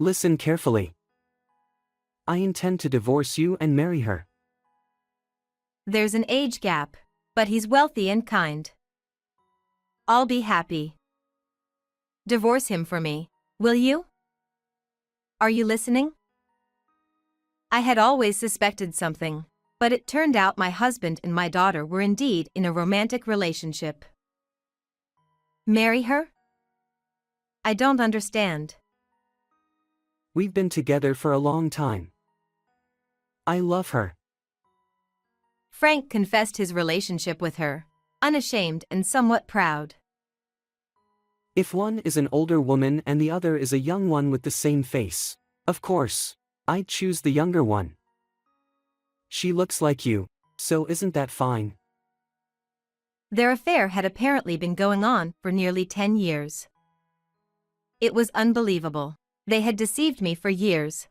Listen carefully. I intend to divorce you and marry her. There's an age gap, but he's wealthy and kind. I'll be happy. Divorce him for me, will you? Are you listening? I had always suspected something, but it turned out my husband and my daughter were indeed in a romantic relationship. Marry her? I don't understand. We've been together for a long time. I love her. Frank confessed his relationship with her, unashamed and somewhat proud. If one is an older woman and the other is a young one with the same face, of course, I'd choose the younger one. She looks like you, so isn't that fine? Their affair had apparently been going on for nearly 10 years. It was unbelievable. They had deceived me for years.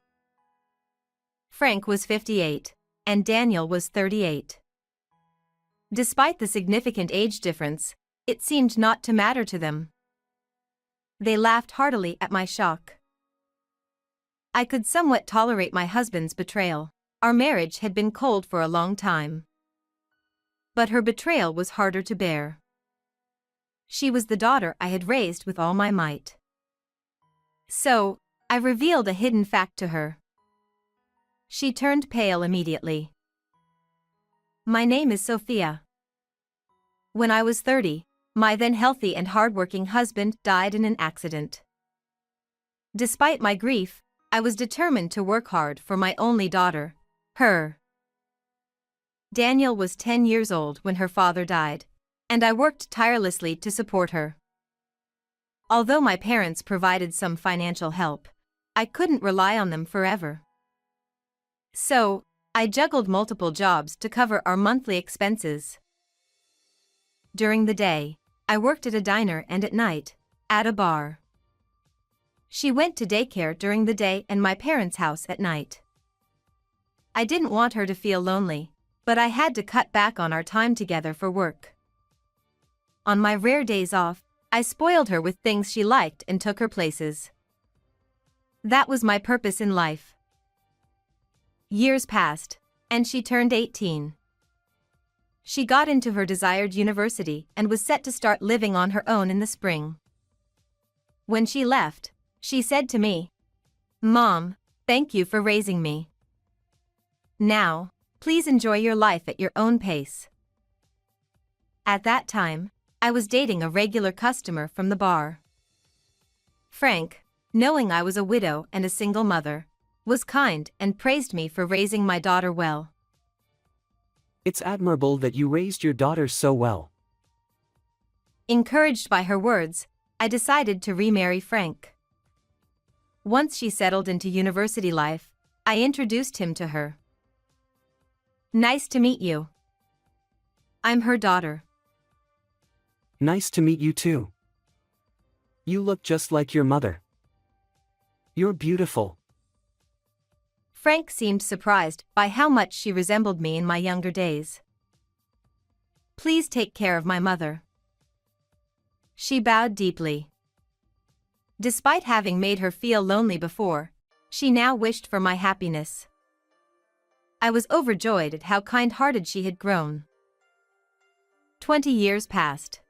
Frank was 58, and Daniel was 38. Despite the significant age difference, it seemed not to matter to them. They laughed heartily at my shock. I could somewhat tolerate my husband's betrayal. Our marriage had been cold for a long time. But her betrayal was harder to bear. She was the daughter I had raised with all my might. So, I revealed a hidden fact to her. She turned pale immediately. My name is Sophia. When I was 30, my then healthy and hardworking husband died in an accident. Despite my grief, I was determined to work hard for my only daughter, her. Daniel was 10 years old when her father died, and I worked tirelessly to support her. Although my parents provided some financial help, I couldn't rely on them forever. So, I juggled multiple jobs to cover our monthly expenses. During the day, I worked at a diner and at night, at a bar. She went to daycare during the day and my parents' house at night. I didn't want her to feel lonely, but I had to cut back on our time together for work. On my rare days off, I spoiled her with things she liked and took her places. That was my purpose in life. Years passed, and she turned 18. She got into her desired university and was set to start living on her own in the spring. When she left, she said to me, "Mom, thank you for raising me. Now, please enjoy your life at your own pace." At that time, I was dating a regular customer from the bar. Frank, knowing I was a widow and a single mother, was kind and praised me for raising my daughter well. It's admirable that you raised your daughter so well. Encouraged by her words, I decided to remarry Frank. Once she settled into university life, I introduced him to her. "Nice to meet you. I'm her daughter." Nice to meet you too. You look just like your mother. You're beautiful. Frank seemed surprised by how much she resembled me in my younger days. "Please take care of my mother." She bowed deeply. Despite having made her feel lonely before, she now wished for my happiness. I was overjoyed at how kind-hearted she had grown. 20 years passed.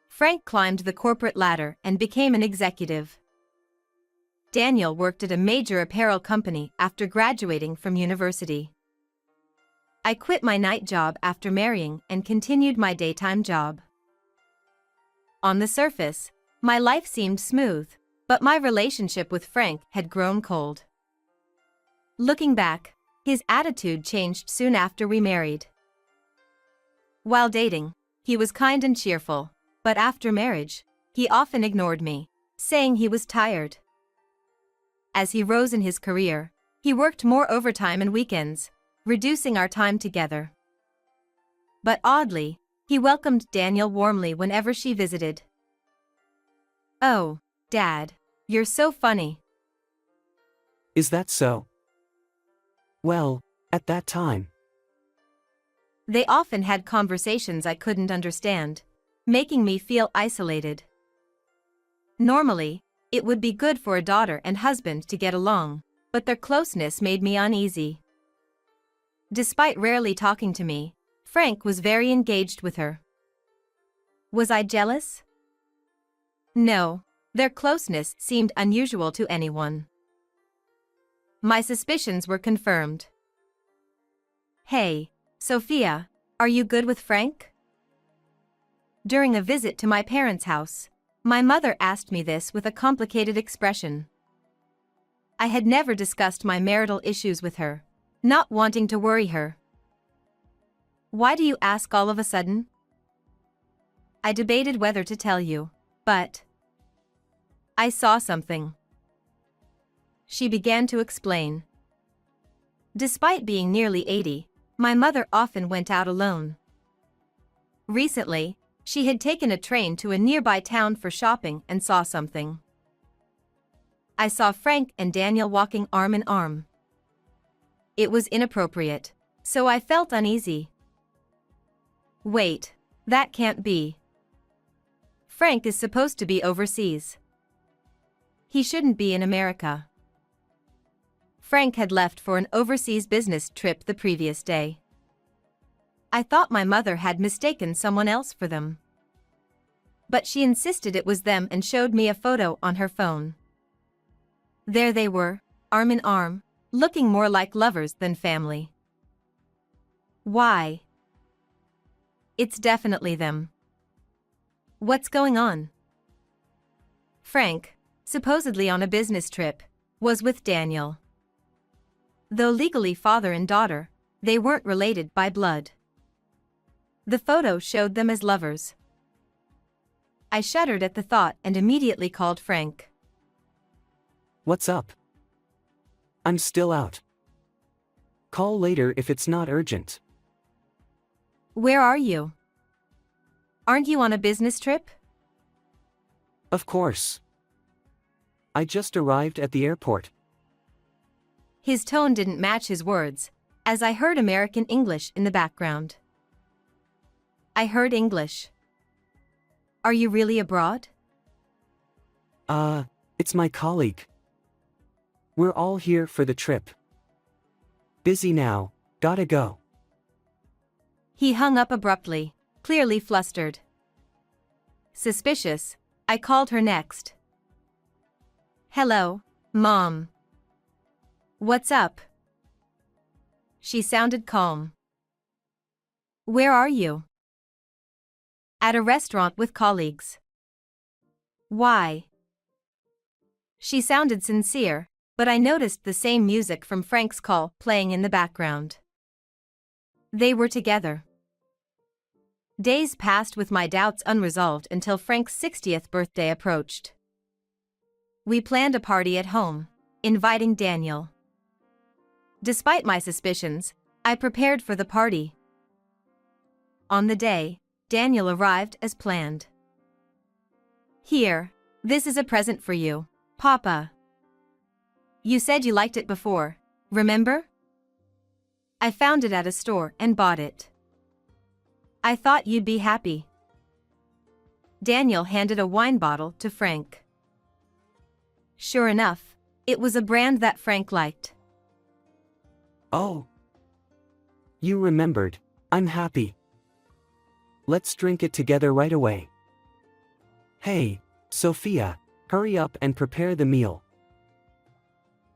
Frank climbed the corporate ladder and became an executive. Daniel worked at a major apparel company after graduating from university. I quit my night job after marrying and continued my daytime job. On the surface, my life seemed smooth, but my relationship with Frank had grown cold. Looking back, his attitude changed soon after we married. While dating, he was kind and cheerful, but after marriage, he often ignored me, saying he was tired. As he rose in his career, he worked more overtime and weekends, reducing our time together. But oddly, he welcomed Daniel warmly whenever she visited. "Oh, Dad, you're so funny." Is that so? Well, at that time. They often had conversations I couldn't understand, making me feel isolated. Normally, It would be good for a daughter and husband to get along, but their closeness made me uneasy. Despite rarely talking to me, Frank was very engaged with her. Was I jealous? No, their closeness seemed unusual to anyone. My suspicions were confirmed. Hey, Sophia, are you good with Frank? During a visit to my parents' house, my mother asked me this with a complicated expression. I had never discussed my marital issues with her, not wanting to worry her. Why do you ask all of a sudden? I debated whether to tell you, but I saw something. She began to explain. Despite being nearly 80, my mother often went out alone. Recently, she had taken a train to a nearby town for shopping and saw something. I saw Frank and Daniel walking arm in arm. It was inappropriate, so I felt uneasy. Wait, that can't be. Frank is supposed to be overseas. He shouldn't be in America. Frank had left for an overseas business trip the previous day. I thought my mother had mistaken someone else for them. But she insisted it was them and showed me a photo on her phone. There they were, arm in arm, looking more like lovers than family. Why? It's definitely them. What's going on? Frank, supposedly on a business trip, was with Daniel. Though legally father and daughter, they weren't related by blood. The photo showed them as lovers. I shuddered at the thought and immediately called Frank. What's up? I'm still out. Call later if it's not urgent. Where are you? Aren't you on a business trip? Of course. I just arrived at the airport. His tone didn't match his words, as I heard American English in the background. I heard English. Are you really abroad? It's my colleague. We're all here for the trip. Busy now, gotta go. He hung up abruptly, clearly flustered. Suspicious, I called her next. Hello, Mom. What's up? She sounded calm. Where are you? At a restaurant with colleagues. Why? She sounded sincere, but I noticed the same music from Frank's call playing in the background. They were together. Days passed with my doubts unresolved until Frank's 60th birthday approached. We planned a party at home, inviting Daniel. Despite my suspicions, I prepared for the party. On the day, Daniel arrived as planned. Here, this is a present for you, Papa. You said you liked it before, remember? I found it at a store and bought it. I thought you'd be happy. Daniel handed a wine bottle to Frank. Sure enough, it was a brand that Frank liked. Oh. You remembered, I'm happy. Let's drink it together right away. Hey, Sophia, hurry up and prepare the meal.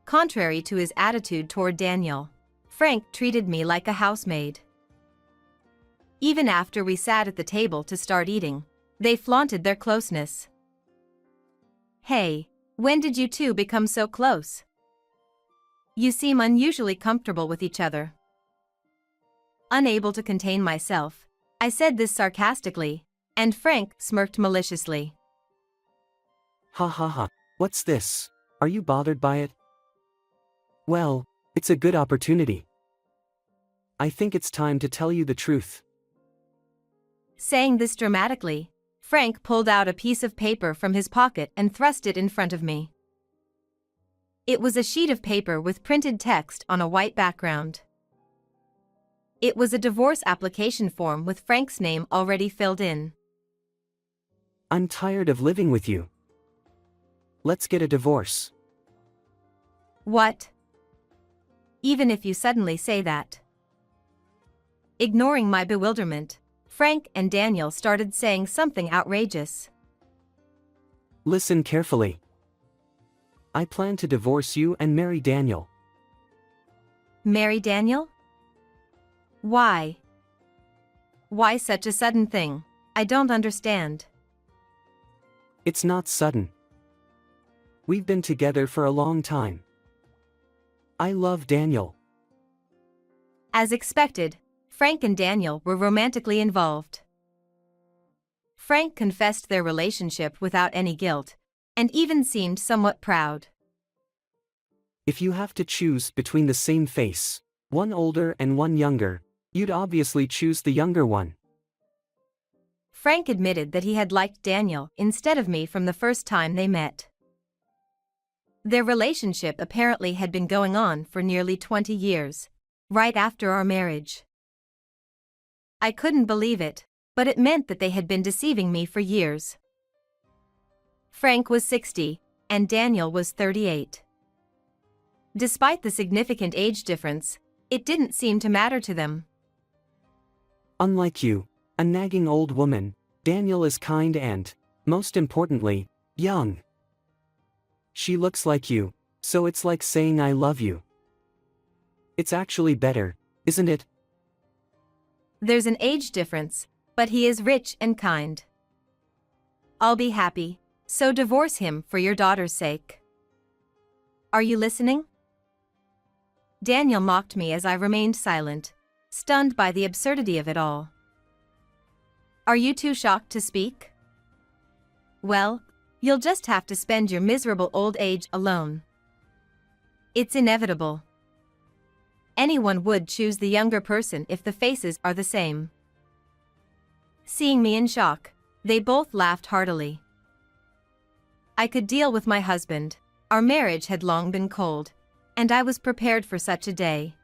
Contrary to his attitude toward Daniel, Frank treated me like a housemaid. Even after we sat at the table to start eating, they flaunted their closeness. Hey, when did you two become so close? You seem unusually comfortable with each other. Unable to contain myself, I said this sarcastically, and Frank smirked maliciously. Ha ha ha, what's this? Are you bothered by it? Well, it's a good opportunity. I think it's time to tell you the truth. Saying this dramatically, Frank pulled out a piece of paper from his pocket and thrust it in front of me. It was a sheet of paper with printed text on a white background. It was a divorce application form with Frank's name already filled in. I'm tired of living with you. Let's get a divorce. What? Even if you suddenly say that. Ignoring my bewilderment, Frank and Daniel started saying something outrageous. Listen carefully. I plan to divorce you and marry Daniel. Marry Daniel? Why? Why such a sudden thing? I don't understand. It's not sudden. We've been together for a long time. I love Daniel. As expected, Frank and Daniel were romantically involved. Frank confessed their relationship without any guilt, and even seemed somewhat proud. If you have to choose between the same face, one older and one younger, you'd obviously choose the younger one. Frank admitted that he had liked Daniel instead of me from the first time they met. Their relationship apparently had been going on for nearly 20 years, right after our marriage. I couldn't believe it, but it meant that they had been deceiving me for years. Frank was 60, and Daniel was 38. Despite the significant age difference, it didn't seem to matter to them. Unlike you, a nagging old woman, Daniel is kind and, most importantly, young. She looks like you, so it's like saying I love you. It's actually better, isn't it? There's an age difference, but he is rich and kind. I'll be happy, so divorce him for your daughter's sake. Are you listening? Daniel mocked me as I remained silent, stunned by the absurdity of it all. Are you too shocked to speak? Well, you'll just have to spend your miserable old age alone. It's inevitable. Anyone would choose the younger person if the faces are the same. Seeing me in shock, they both laughed heartily. I could deal with my husband. Our marriage had long been cold, and I was prepared for such a day.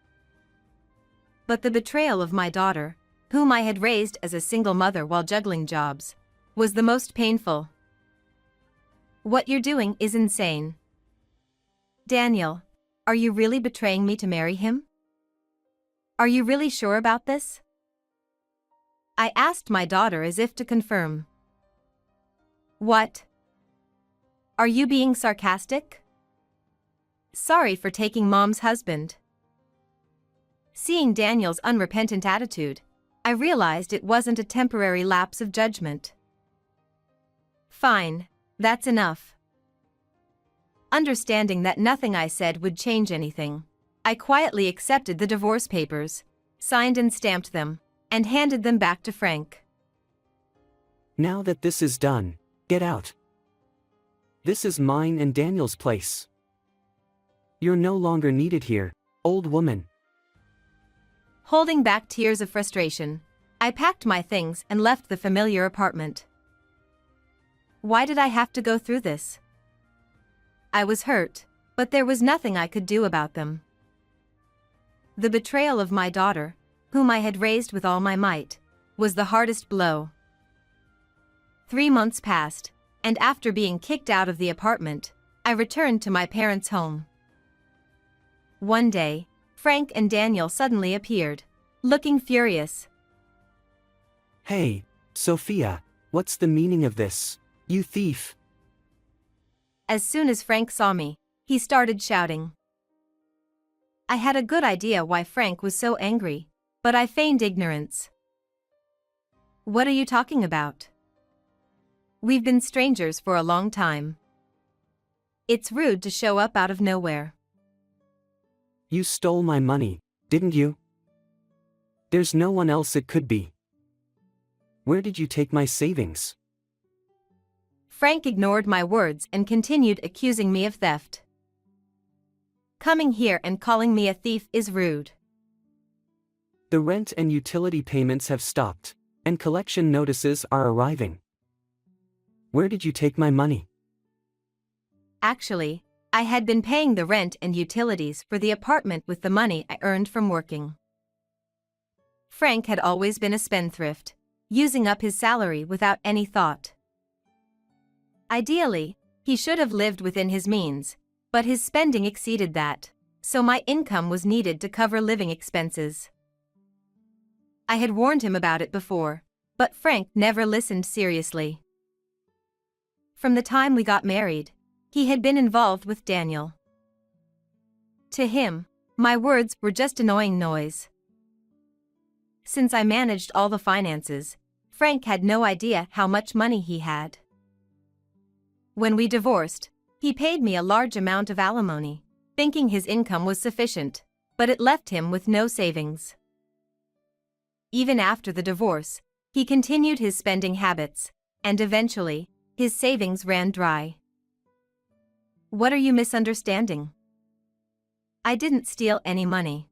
But the betrayal of my daughter, whom I had raised as a single mother while juggling jobs, was the most painful. What you're doing is insane. Daniel, are you really betraying me to marry him? Are you really sure about this? I asked my daughter as if to confirm. What? Are you being sarcastic? Sorry for taking Mom's husband. Seeing Daniel's unrepentant attitude, I realized it wasn't a temporary lapse of judgment. Fine, that's enough. Understanding that nothing I said would change anything, I quietly accepted the divorce papers, signed and stamped them, and handed them back to Frank. Now that this is done, get out. This is mine and Daniel's place. You're no longer needed here, old woman. Holding back tears of frustration, I packed my things and left the familiar apartment. Why did I have to go through this? I was hurt, but there was nothing I could do about them. The betrayal of my daughter, whom I had raised with all my might, was the hardest blow. 3 months passed, and after being kicked out of the apartment, I returned to my parents' home. One day, Frank and Daniel suddenly appeared, looking furious. Hey, Sophia, what's the meaning of this, you thief? As soon as Frank saw me, he started shouting. I had a good idea why Frank was so angry, but I feigned ignorance. What are you talking about? We've been strangers for a long time. It's rude to show up out of nowhere. You stole my money, didn't you? There's no one else it could be. Where did you take my savings? Frank ignored my words and continued accusing me of theft. Coming here and calling me a thief is rude. The rent and utility payments have stopped, and collection notices are arriving. Where did you take my money? Actually, I had been paying the rent and utilities for the apartment with the money I earned from working. Frank had always been a spendthrift, using up his salary without any thought. Ideally, He should have lived within his means, but his spending exceeded that, so my income was needed to cover living expenses. I had warned him about it before, but Frank never listened seriously. From the time we got married, he had been involved with Daniel. To him, my words were just annoying noise. Since I managed all the finances, Frank had no idea how much money he had. When we divorced, he paid me a large amount of alimony, thinking his income was sufficient, but it left him with no savings. Even after the divorce, he continued his spending habits, and eventually, his savings ran dry. What are you misunderstanding? I didn't steal any money.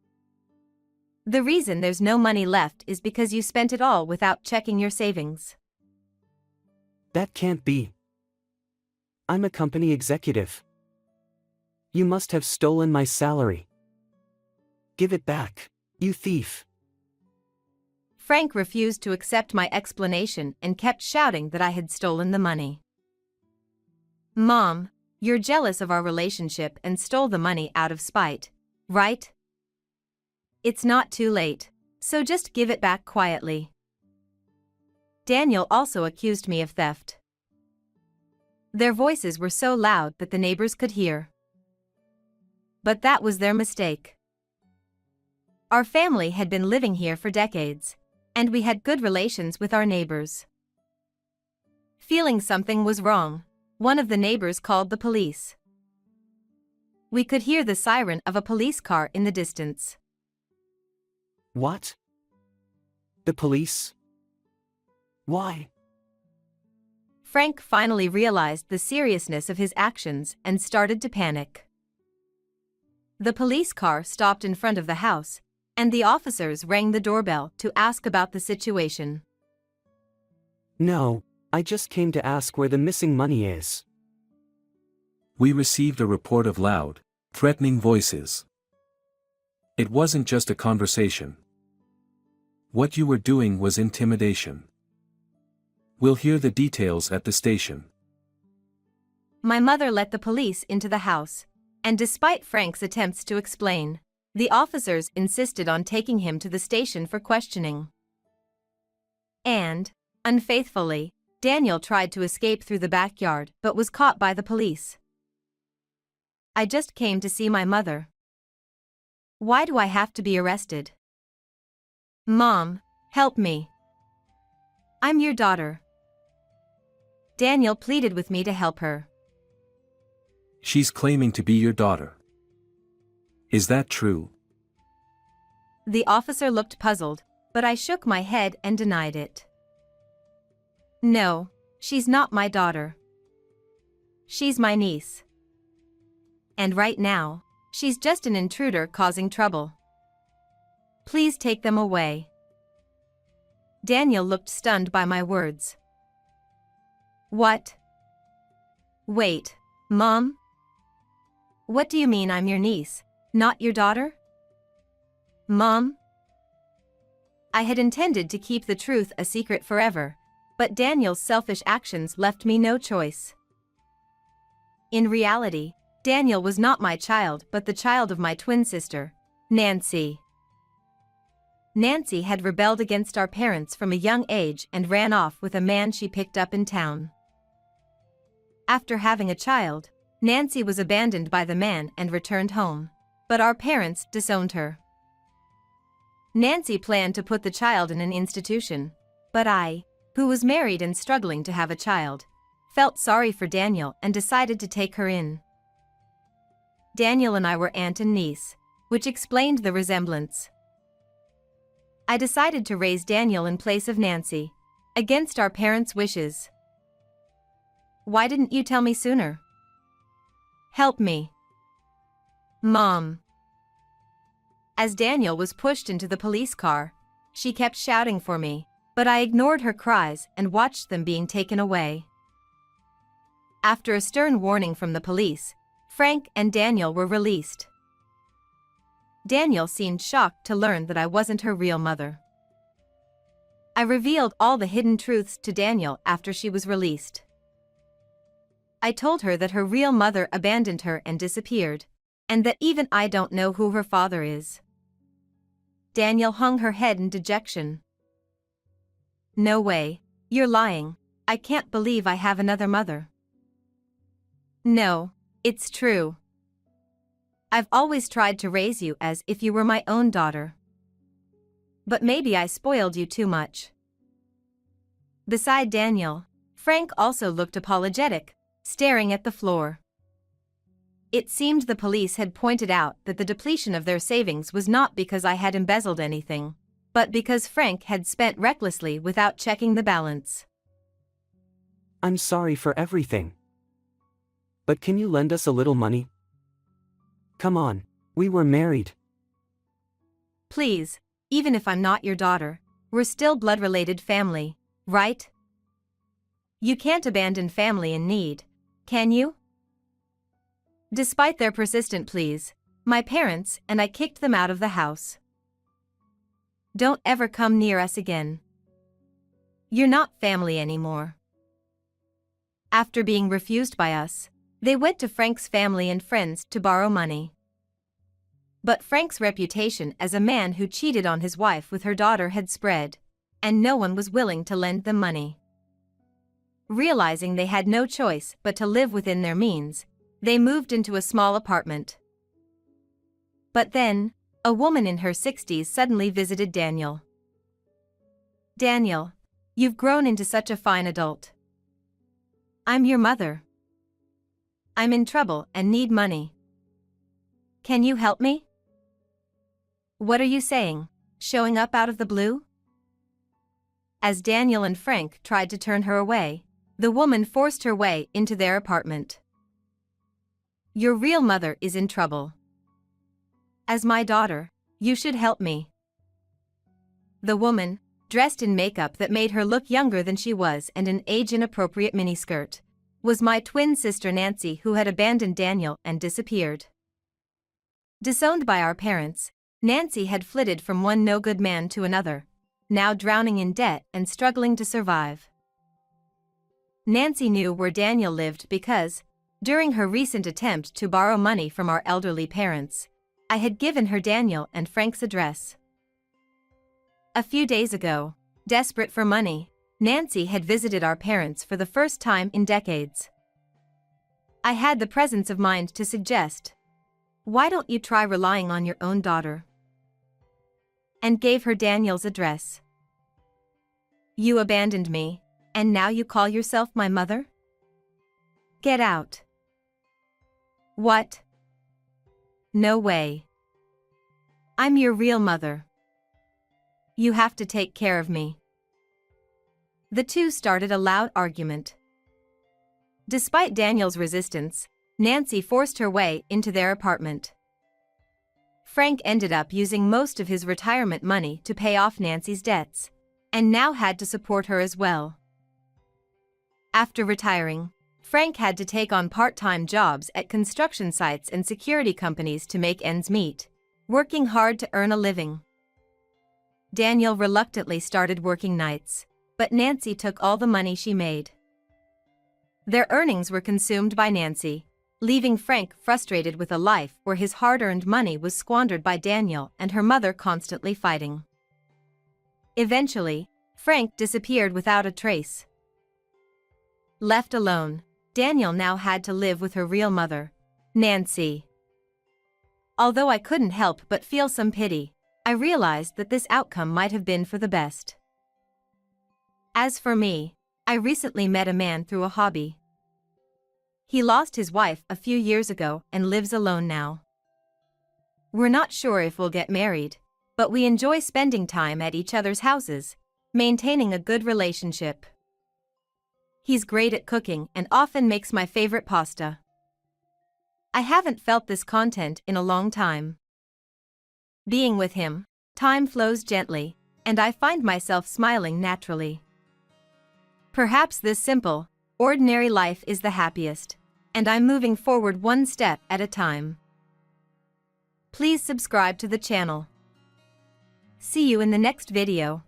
The reason there's no money left is because you spent it all without checking your savings. That can't be. I'm a company executive. You must have stolen my salary. Give it back, you thief. Frank refused to accept my explanation and kept shouting that I had stolen the money. Mom, you're jealous of our relationship and stole the money out of spite, right? It's not too late, so just give it back quietly. Daniel also accused me of theft. Their voices were so loud that the neighbors could hear. But that was their mistake. Our family had been living here for decades, and we had good relations with our neighbors. Feeling something was wrong, one of the neighbors called the police. We could hear the siren of a police car in the distance. What? The police? Why? Frank finally realized the seriousness of his actions and started to panic. The police car stopped in front of the house, and the officers rang the doorbell to ask about the situation. No, I just came to ask where the missing money is. We received a report of loud, threatening voices. It wasn't just a conversation. What you were doing was intimidation. We'll hear the details at the station. My mother let the police into the house, and despite Frank's attempts to explain, the officers insisted on taking him to the station for questioning. And, unfaithfully, Daniel tried to escape through the backyard but was caught by the police. I just came to see my mother. Why do I have to be arrested? Mom, help me. I'm your daughter. Daniel pleaded with me to help her. She's claiming to be your daughter. Is that true? The officer looked puzzled, but I shook my head and denied it. No, she's not my daughter. She's my niece. And right now, she's just an intruder causing trouble. Please take them away. Daniel looked stunned by my words. What? Wait, Mom? What do you mean I'm your niece, not your daughter? Mom? I had intended to keep the truth a secret forever, but Daniel's selfish actions left me no choice. In reality, Daniel was not my child but the child of my twin sister, Nancy. Nancy had rebelled against our parents from a young age and ran off with a man she picked up in town. After having a child, Nancy was abandoned by the man and returned home, but our parents disowned her. Nancy planned to put the child in an institution, but I, who was married and struggling to have a child, felt sorry for Daniel and decided to take her in. Daniel and I were aunt and niece, which explained the resemblance. I decided to raise Daniel in place of Nancy, against our parents' wishes. Why didn't you tell me sooner? Help me. Mom. As Daniel was pushed into the police car, she kept shouting for me, but I ignored her cries and watched them being taken away. After a stern warning from the police, Frank and Daniel were released. Daniel seemed shocked to learn that I wasn't her real mother. I revealed all the hidden truths to Daniel after she was released. I told her that her real mother abandoned her and disappeared, and that even I don't know who her father is. Daniel hung her head in dejection. No way, you're lying. I can't believe I have another mother. No, it's true. I've always tried to raise you as if you were my own daughter. But maybe I spoiled you too much. Beside Daniel, Frank also looked apologetic, staring at the floor. It seemed the police had pointed out that the depletion of their savings was not because I had embezzled anything, but because Frank had spent recklessly without checking the balance. I'm sorry for everything. But can you lend us a little money? Come on, we were married. Please, even if I'm not your daughter, we're still blood-related family, right? You can't abandon family in need, can you? Despite their persistent pleas, my parents and I kicked them out of the house. Don't ever come near us again. You're not family anymore. After being refused by us, they went to Frank's family and friends to borrow money. But Frank's reputation as a man who cheated on his wife with her daughter had spread, and no one was willing to lend them money. Realizing they had no choice but to live within their means, they moved into a small apartment. But then, a woman in her 60s suddenly visited Daniel. Daniel, you've grown into such a fine adult. I'm your mother. I'm in trouble and need money. Can you help me? What are you saying, showing up out of the blue? As Daniel and Frank tried to turn her away, the woman forced her way into their apartment. Your real mother is in trouble. As my daughter, you should help me. The woman, dressed in makeup that made her look younger than she was and an age-inappropriate miniskirt, was my twin sister Nancy, who had abandoned Daniel and disappeared. Disowned by our parents, Nancy had flitted from one no-good man to another, now drowning in debt and struggling to survive. Nancy knew where Daniel lived because, during her recent attempt to borrow money from our elderly parents, I had given her Daniel and Frank's address. A few days ago, desperate for money, Nancy had visited our parents for the first time in decades. I had the presence of mind to suggest, why don't you try relying on your own daughter? And gave her Daniel's address. You abandoned me, and now you call yourself my mother? Get out. What? No way. I'm your real mother. You have to take care of me. The two started a loud argument. Despite Daniel's resistance, Nancy forced her way into their apartment. Frank ended up using most of his retirement money to pay off Nancy's debts, and now had to support her as well. After retiring, Frank had to take on part-time jobs at construction sites and security companies to make ends meet, working hard to earn a living. Daniel reluctantly started working nights, but Nancy took all the money she made. Their earnings were consumed by Nancy, leaving Frank frustrated with a life where his hard-earned money was squandered by Daniel and her mother constantly fighting. Eventually, Frank disappeared without a trace. Left alone, Daniel now had to live with her real mother, Nancy. Although I couldn't help but feel some pity, I realized that this outcome might have been for the best. As for me, I recently met a man through a hobby. He lost his wife a few years ago and lives alone now. We're not sure if we'll get married, but we enjoy spending time at each other's houses, maintaining a good relationship. He's great at cooking and often makes my favorite pasta. I haven't felt this content in a long time. Being with him, time flows gently, and I find myself smiling naturally. Perhaps this simple, ordinary life is the happiest, and I'm moving forward one step at a time. Please subscribe to the channel. See you in the next video.